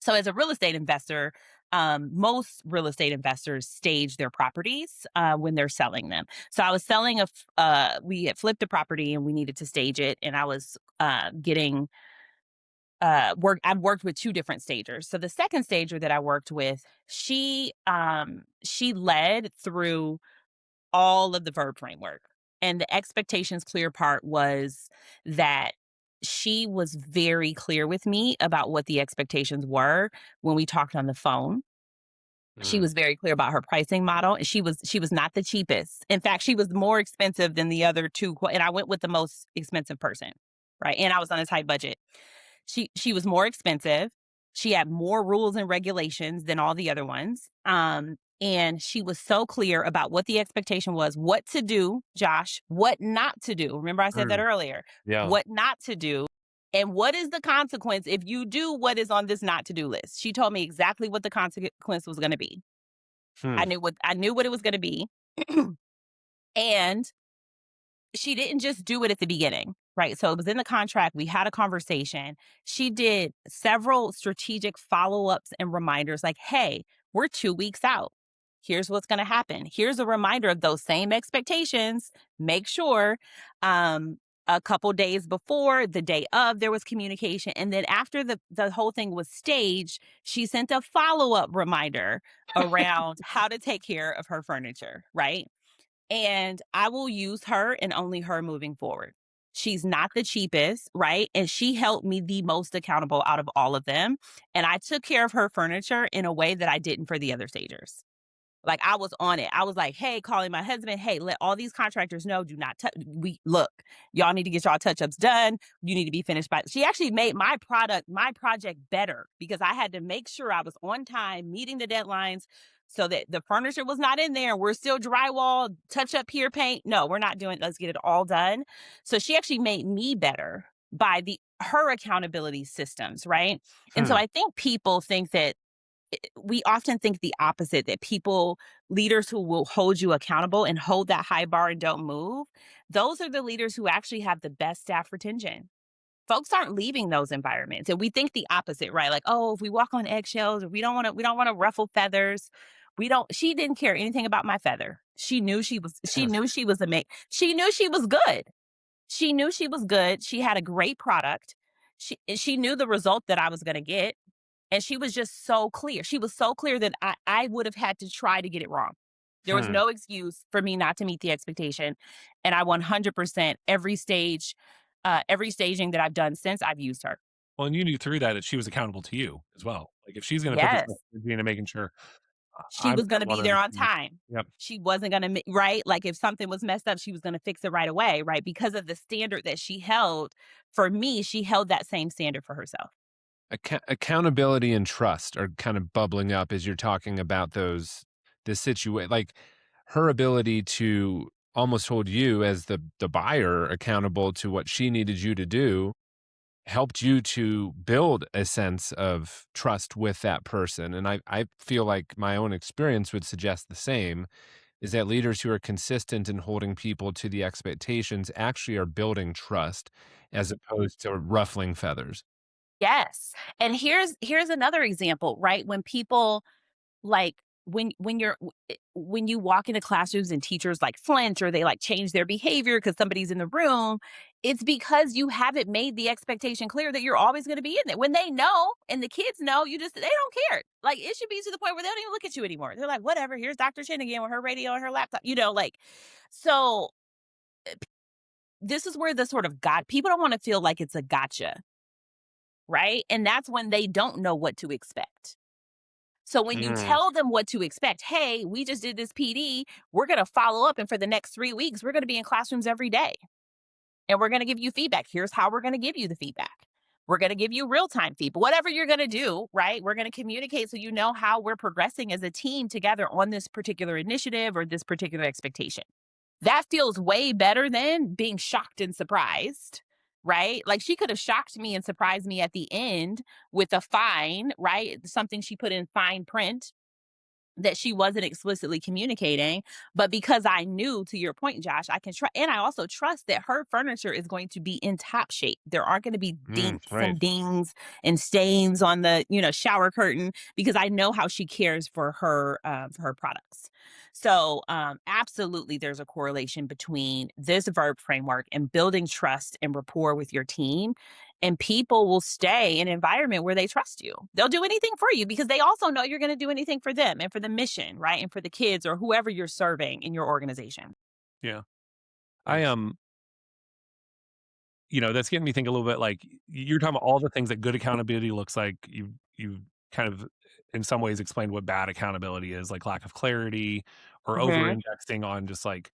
So, as a real estate investor, most real estate investors stage their properties when they're selling them. So, I was selling we had flipped a property and we needed to stage it, and I was getting work. I've worked with two different stagers. So, the second stager that I worked with, she led through all of the Verb Framework. And the expectations clear part was that she was very clear with me about what the expectations were when we talked on the phone. She Mm. was very clear about her pricing model, and she was not the cheapest. In fact, she was more expensive than the other two, and I went with the most expensive person, right? And I was on a tight budget. She was more expensive. She had more rules and regulations than all the other ones. And she was so clear about what the expectation was, what to do, Josh, what not to do. Remember I said that Mm. earlier. Yeah. What not to do, and what is the consequence if you do what is on this not to do list. She told me exactly what the consequence was going to be. Hmm. I knew what it was going to be. And she didn't just do it at the beginning, right? So it was in the contract. We had a conversation. She did several strategic follow ups and reminders like, hey, we're 2 weeks out. Here's what's going to happen. Here's a reminder of those same expectations. Make sure a couple days before, the day of, there was communication. And then after the whole thing was staged, she sent a follow up reminder around how to take care of her furniture, right? And I will use her and only her moving forward. She's not the cheapest, right? And she held me the most accountable out of all of them. And I took care of her furniture in a way that I didn't for the other stagers. Like I was on it. I was like, hey, calling my husband, hey, let all these contractors know, do not touch. We look, y'all need to get y'all touch ups done. You need to be finished by. She actually made my project better because I had to make sure I was on time, meeting the deadlines so that the furniture was not in there. We're still drywall, touch up here, paint. No, we're not doing, let's get it all done. So she actually made me better by her accountability systems, right? And so Hmm. I think people think that we often think the opposite, that leaders who will hold you accountable and hold that high bar and don't move, those are the leaders who actually have the best staff retention. Folks aren't leaving those environments. And we think the opposite, right? Like, oh, if we walk on eggshells, or we don't want to ruffle feathers. She didn't care anything about my feather. She knew she was good. She knew she was good. She had a great product. She knew the result that I was going to get. And she was just so clear. She was so clear that I would have had to try to get it wrong. There was Hmm. no excuse for me not to meet the expectation. And I 100% every staging that I've done since, I've used her. Well, and you knew through that she was accountable to you as well. Like if she's going to put this Yes. much energy into making sure She I'm was going going to to be want to there on understand. time. Yep. She wasn't going to, right? Like if something was messed up, she was going to fix it right away, right? Because of the standard that she held for me, she held that same standard for herself. Accountability and trust are kind of bubbling up as you're talking about the situation, like her ability to almost hold you as the buyer accountable to what she needed you to do helped you to build a sense of trust with that person. And I feel like my own experience would suggest the same, is that leaders who are consistent in holding people to the expectations actually are building trust as opposed to ruffling feathers. Yes. And here's another example, right? When people like when you walk into classrooms and teachers like flinch or they like change their behavior because somebody's in the room, it's because you haven't made the expectation clear that you're always going to be in there. When they know and the kids know, they don't care. Like it should be to the point where they don't even look at you anymore. They're like, whatever, here's Dr. Chin again with her radio and her laptop, like so this is where the sort of people don't want to feel like it's a gotcha, right? And that's when they don't know what to expect. So when you Mm, tell them what to expect, hey, we just did this PD, we're going to follow up. And for the next 3 weeks, we're going to be in classrooms every day and we're going to give you feedback. Here's how we're going to give you the feedback. We're going to give you real time feedback, whatever you're going to do, right? We're going to communicate so you know how we're progressing as a team together on this particular initiative or this particular expectation. That feels way better than being shocked and surprised, right? Like she could have shocked me and surprised me at the end with a fine, right? Something she put in fine print that she wasn't explicitly communicating. But because I knew, to your point, Josh, I can trust, and I also trust that her furniture is going to be in top shape. There aren't going to be dinks right. and dings and stains on the, shower curtain, because I know how she cares for her products. So absolutely, there's a correlation between this verb framework and building trust and rapport with your team, and people will stay in an environment where they trust you. They'll do anything for you because they also know you're going to do anything for them and for the mission, right? And for the kids or whoever you're serving in your organization. Yeah. I Nice. that's getting me think a little bit like you're talking about all the things that good accountability looks like. You kind of in some ways explained what bad accountability is, like lack of clarity or over Mhm. indexing on just like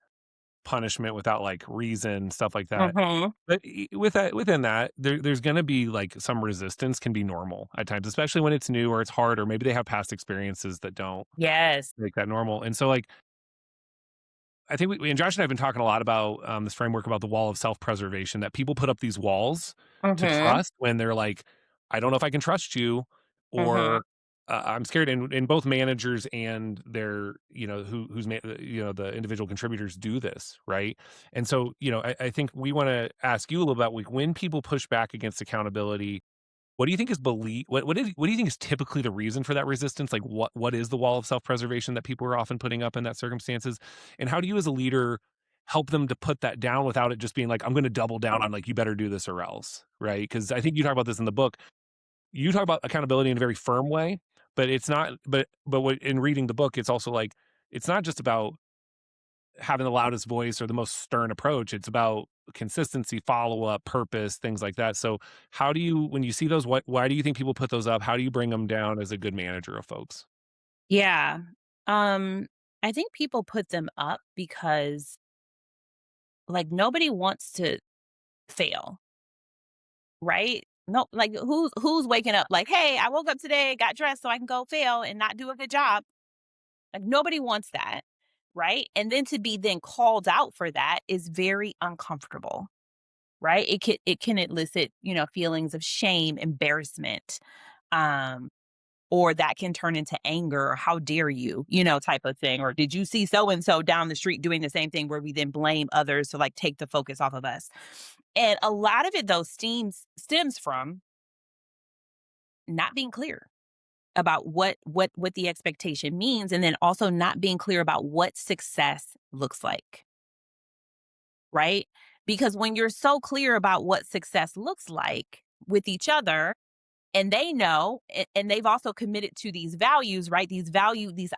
punishment without like reason, stuff like that. Mhm. But with that within that, there's gonna be like some resistance can be normal at times, especially when it's new or it's hard, or maybe they have past experiences that don't Yes. make that normal. And so like I think and Josh and I have been talking a lot about this framework about the wall of self-preservation, that people put up these walls to Mhm. trust when they're like, I don't know if I can trust you, Mhm. or I'm scared. And both managers and their, the individual contributors do this, right? And so, I think we want to ask you a little about like when people push back against accountability, what do you think is what do you think is typically the reason for that resistance? Like what is the wall of self-preservation that people are often putting up in that circumstances? And how do you as a leader help them to put that down without it just being like, I'm going to double down on like you better do this or else, right? Because I think you talk about this in the book. You talk about accountability in a very firm way, but it's not but what in reading the book, it's also like it's not just about having the loudest voice or the most stern approach. It's about consistency, follow up, purpose, things like that. So, how do you, when you see those, why do you think people put those up? How do you bring them down as a good manager of folks? Yeah. Um I think people put them up because like nobody wants to fail, right? No, like who's waking up like, "Hey, I woke up today, got dressed so I can go fail and not do a good job." Like nobody wants that, right? And then to be then called out for that is very uncomfortable, right? It can elicit, feelings of shame, embarrassment, um, or that can turn into anger or how dare you, type of thing. Or did you see so and so down the street doing the same thing, where we then blame others to like take the focus off of us. And a lot of it though stems from not being clear about what the expectation means, and then also not being clear about what success looks like, right? Because when you're so clear about what success looks like with each other, and they know, and they've also committed to these values, right? These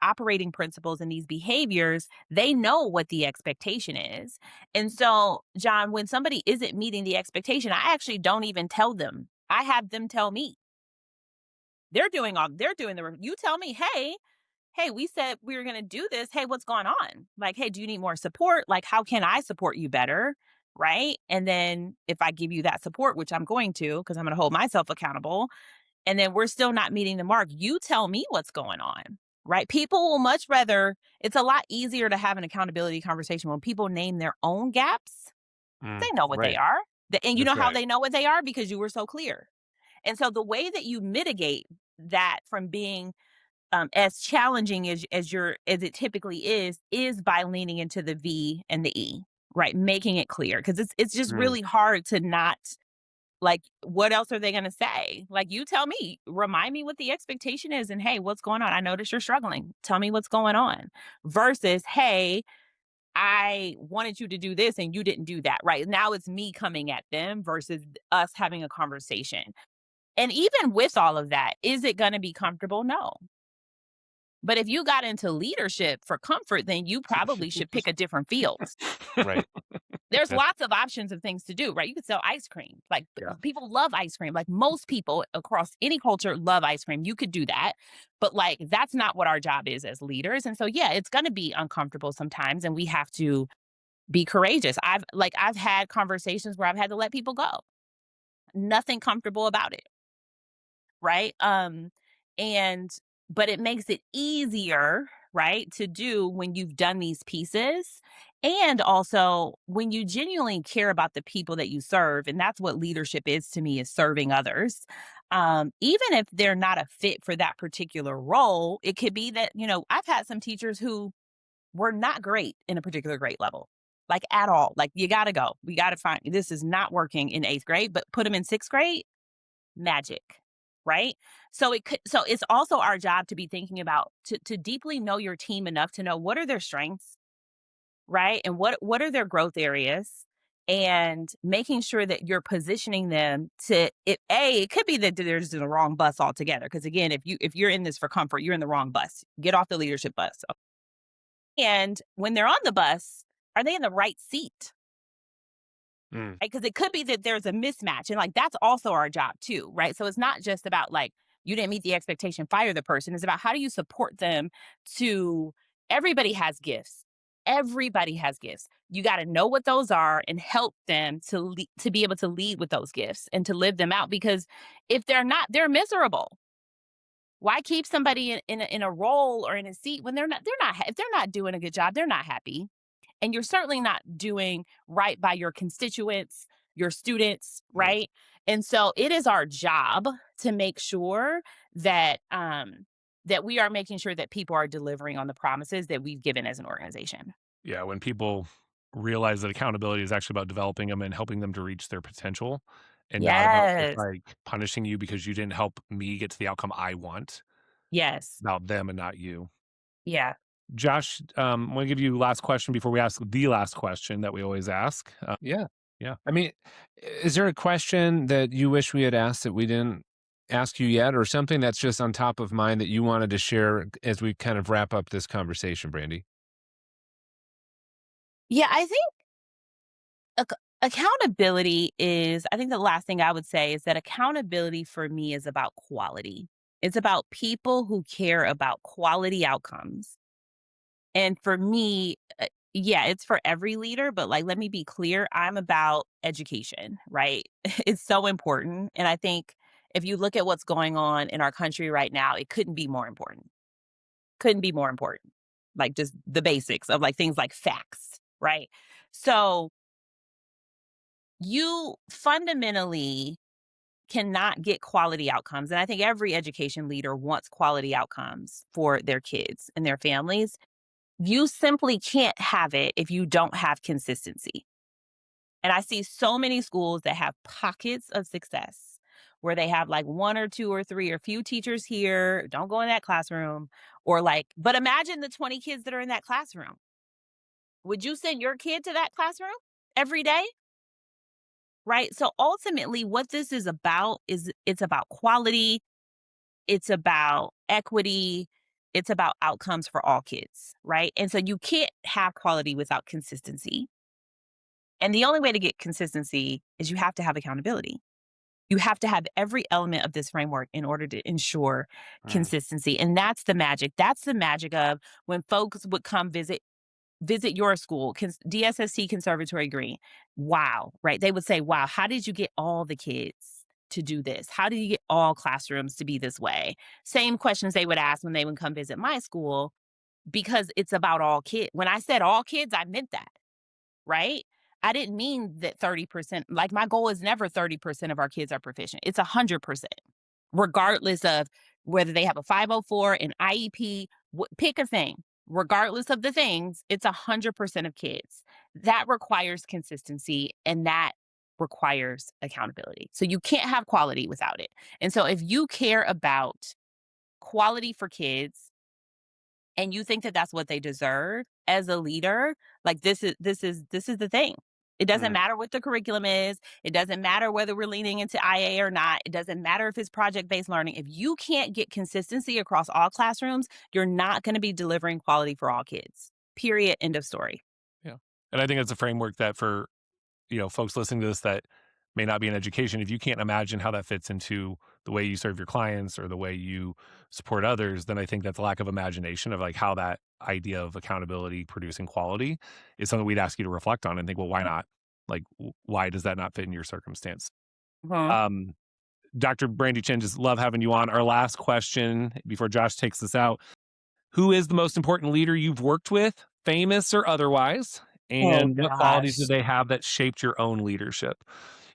operating principles and these behaviors, they know what the expectation is. And so, John, when somebody isn't meeting the expectation, I actually don't even tell them. I have them tell me. They're doing you tell me, hey, we said we were going to do this. Hey, what's going on? Like, hey, do you need more support? Like, how can I support you better? Right. And then if I give you that support, which I'm going to, because I'm going to hold myself accountable, and then we're still not meeting the mark, you tell me what's going on. Right. People will much rather, it's a lot easier to have an accountability conversation when people name their own gaps. They know what they Right. are. And you know That's how right. they know what they are? Because you were so clear. And so the way that you mitigate that from being as challenging as it typically is by leaning into the V and the E, right? Making it clear, because it's just Mm, really hard to not, like, what else are they going to say? Like, you tell me, remind me what the expectation is, and hey, what's going on? I notice you're struggling. Tell me what's going on. Versus, hey, I wanted you to do this and you didn't do that. Right now, it's me coming at them versus us having a conversation. And even with all of that, is it going to be comfortable? No. But if you got into leadership for comfort, then you probably should pick a different field. Right. There's That's lots of options of things to do, right? You could sell ice cream. Like Yeah. people love ice cream. Like most people across any culture love ice cream. You could do that. But like that's not what our job is as leaders. And so yeah, it's going to be uncomfortable sometimes and we have to be courageous. I've had conversations where I've had to let people go. Nothing comfortable about it, right? And but it makes it easier, right, to do when you've done these pieces. And also when you genuinely care about the people that you serve, and that's what leadership is to me, is serving others. Even if they're not a fit for that particular role, it could be that, I've had some teachers who were not great in a particular grade level, like at all. Like, you got to go. We got to find this is not working in eighth grade, but put them in sixth grade, magic, right? So it's also our job to be thinking about to deeply know your team enough to know what are their strengths, right? And what are their growth areas, and making sure that you're positioning them to it could be that they're just in the wrong bus altogether, because again, if you're in this for comfort, you're in the wrong bus. Get off the leadership bus. And when they're on the bus, are they in the right seat? mm, Right? Because it could be that there's a mismatch. And like that's also our job too, right? So it's not just about like you didn't meet the expectation, fire the person. It's about how do you support them to everybody has gifts. Everybody has gifts. You got to know what those are and help them to be able to lead with those gifts and to live them out. Because if they're not, they're miserable. Why keep somebody in a role or in a seat when if they're not doing a good job, they're not happy, and you're certainly not doing right by your constituents, your students, yeah. right? And so it is our job to make sure that that we are making sure that people are delivering on the promises that we've given as an organization. Yeah, when people realize that accountability is actually about developing them and helping them to reach their potential and not about just, Yes. like, punishing you because you didn't help me get to the outcome I want, Yes. about them and not you. Yeah. Josh, I'm gonna give you last question before we ask the last question that we always ask. Yeah. Yeah. I mean, is there a question that you wish we had asked that we didn't ask you yet, or something that's just on top of mind that you wanted to share as we kind of wrap up this conversation, Brandy? Yeah, I think accountability is, I think the last thing I would say is that accountability for me is about quality. It's about people who care about quality outcomes. And for me, yeah, it's for every leader, but like, let me be clear, I'm about education, right? It's so important. And I think if you look at what's going on in our country right now, it couldn't be more important. Couldn't be more important. Like just the basics of like things like facts, right? So you fundamentally cannot get quality outcomes. And I think every education leader wants quality outcomes for their kids and their families. You simply can't have it if you don't have consistency. And I see so many schools that have pockets of success where they have like one or two or three or few teachers here, don't go in that classroom, or like, but imagine the 20 kids that are in that classroom. Would you send your kid to that classroom every day? Right? So ultimately what this is about is it's about quality, it's about equity, it's about outcomes for all kids, right? And so you can't have quality without consistency. And the only way to get consistency is you have to have accountability. You have to have every element of this framework in order to ensure Mm, consistency. And that's the magic. That's the magic of when folks would come visit your school, DSSC Conservatory Green. Wow, right? They would say, "Wow, how did you get all the kids to do this? How did you get all classrooms to be this way?" Same questions they would ask when they would come visit my school, because it's about all kids. When I said all kids, I meant that, right? I didn't mean that 30%, like my goal is never 30% of our kids are proficient. It's 100%, regardless of whether they have a 504, an IEP, pick a thing. Regardless of the things, it's 100% of kids. That requires consistency and that requires accountability. So you can't have quality without it. And so if you care about quality for kids and you think that that's what they deserve as a leader, like this is the thing. It doesn't matter what the curriculum is. It doesn't matter whether we're leaning into IA or not. It doesn't matter if it's project-based learning. If you can't get consistency across all classrooms, you're not going to be delivering quality for all kids. Period. End of story. Yeah. And I think it's a framework that for, folks listening to this that may not be in education, if you can't imagine how that fits into the way you serve your clients or the way you support others, then I think that's a lack of imagination of like how that idea of accountability producing quality is something we'd ask you to reflect on and think, well, why not? Like, why does that not fit in your circumstance? Mhm. Um, Dr. Brandi Chin, just love having you on. Our last question before Josh takes this out. Who is the most important leader you've worked with, famous or otherwise? Oh, And what qualities gosh. did they have that shaped your own leadership?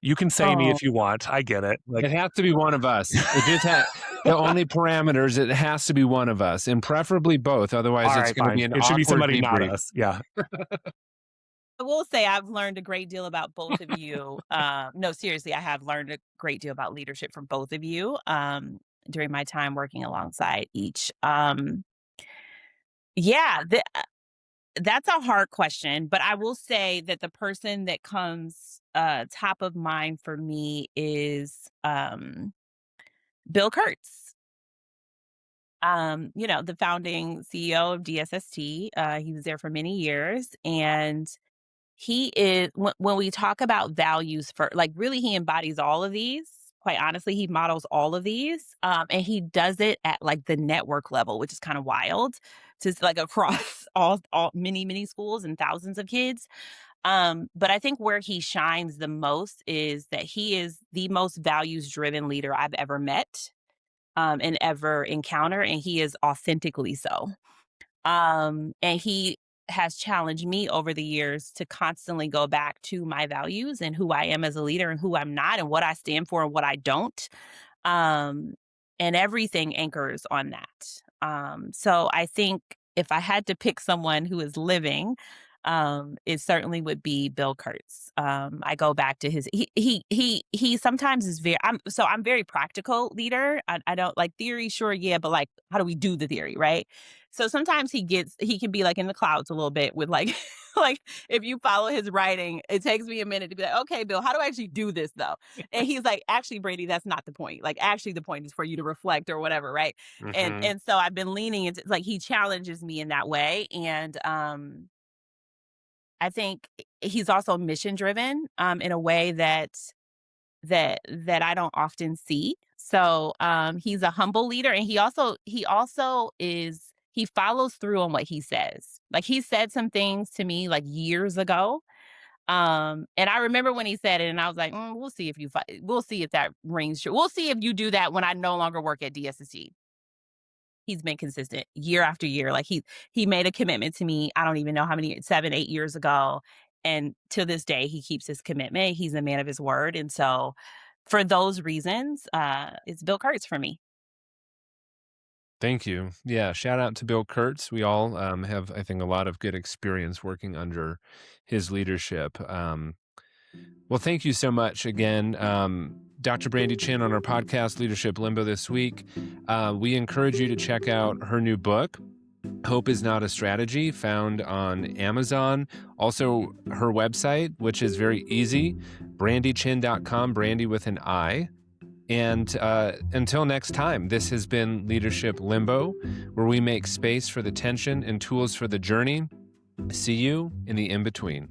You can say me Oh, if you want. I get it. Like, It has to be one of us. It just the only parameters, it has to be one of us, and preferably both. Otherwise, all it's right, going to fine. be an It should be awkward somebody not debrief. us. Yeah. I will say I've learned a great deal about both of you. No, seriously, I have learned a great deal about leadership from both of you during my time working alongside each. Yeah, that's a hard question, but I will say that the person that comes top of mind for me is Bill Kurtz. The founding CEO of DSST. He was there for many years, and he is when we talk about values for like really he embodies all of these. Quite honestly, he models all of these, and he does it at like the network level, which is kind of wild, just like across all many schools and thousands of kids. But I think where he shines the most is that he is the most values driven leader I've ever met and ever encounter, and he is authentically so. And he has challenged me over the years to constantly go back to my values and who I am as a leader and who I'm not and what I stand for and what I don't. Um, and everything anchors on that. So I think if I had to pick someone who is living, it certainly would be Bill Kurtz. I go back to his he sometimes is I'm very practical leader. I don't like theory, sure, yeah, but like how do we do the theory, right? So sometimes he can be like in the clouds a little bit with like like if you follow his writing, it takes me a minute to be like, okay, Bill, how do I actually do this though? And he's like, actually, Brady, that's not the point. Like, actually, the point is for you to reflect or whatever, right? And Mhm. and so I've been leaning into like he challenges me in that way, and I think he's also mission driven in a way that I don't often see. So he's a humble leader, and he also is he follows through on what he says. Like he said some things to me like years ago, and I remember when he said it, and I was like, "We'll see if we'll see if that rings true. We'll see if you do that when I no longer work at DSST." He's been consistent year after year. Like he made a commitment to me. I don't even know how many 7, 8 years ago, and to this day he keeps his commitment. He's a man of his word, and so for those reasons, it's Bill Kurtz for me. Thank you. Yeah, shout out to Bill Kurtz. We all have, I think, a lot of good experience working under his leadership. Well, thank you so much again, Dr. Brandi Chin on our podcast, Leadership Limbo, this week. We encourage you to check out her new book, Hope is Not a Strategy, found on Amazon. Also, her website, which is very easy, brandichin.com, Brandi with an I. And until next time, this has been Leadership Limbo, where we make space for the tension and tools for the journey. See you in the in-between.